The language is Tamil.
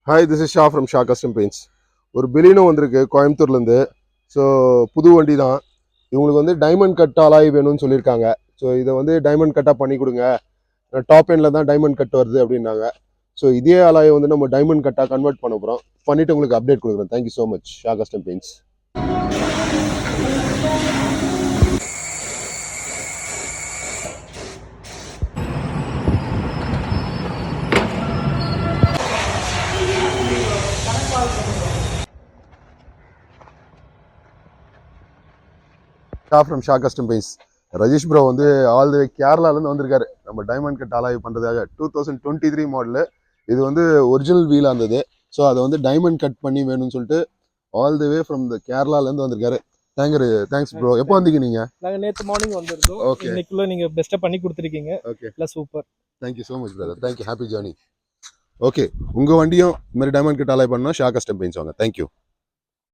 Hi, this is Shah from Shah custom paints. ஒரு பெலினோ வந்திருக்கு கோயம்புத்தூர்லேருந்து. ஸோ புது வண்டி தான். இவங்களுக்கு வந்து டைமண்ட் கட் அலாய் வேணும்னு சொல்லியிருக்காங்க. ஸோ இதை வந்து டைமண்ட் கட்டாக பண்ணி கொடுங்க, டாப் எண்டில் தான் டைமண்ட் கட் வருது அப்படின்னாங்க. ஸோ இதே அலாயை வந்து நம்ம டைமண்ட் கட்டாக கன்வெர்ட் பண்ண போகிறோம். பண்ணிவிட்டு உங்களுக்கு அப்டேட் கொடுக்குறேன். Thank you so much, Shah custom paints. Shah from Shah custom paints. Rajesh bro வந்து ஆல் தி வே கேரளாலேருந்து வந்திருக்காரு நம்ம டைமண்ட் கட் அலாய் பண்ணுறதாக. 2023 மாடலு. இது வந்து ஒரிஜினல் வீலாக இருந்தது. ஸோ அதை வந்து டைமண்ட் கட் பண்ணி வேணும்னு சொல்லிட்டு all the way from the கேரளாலேருந்து வந்திருக்காரு. Thanks bro. எப்போ வந்தீங்க நீங்கள்? நாங்கள் நேற்று மார்னிங் வந்திருக்கோம். ஓகே, இன்னைக்குள்ள நீங்கள் பெஸ்ட்டாக பண்ணி கொடுத்துருக்கீங்க. ஓகே, இல்லை super. Thank you so much brother. Thank you, happy journey. Okay, உங்கள் வண்டியும் இந்த மாதிரி டைமண்ட் கட் அலாய் பண்ணால் ஷா கஸ்டம் பெயிண்ட்ஸ் வாங்க. தேங்க்யூ.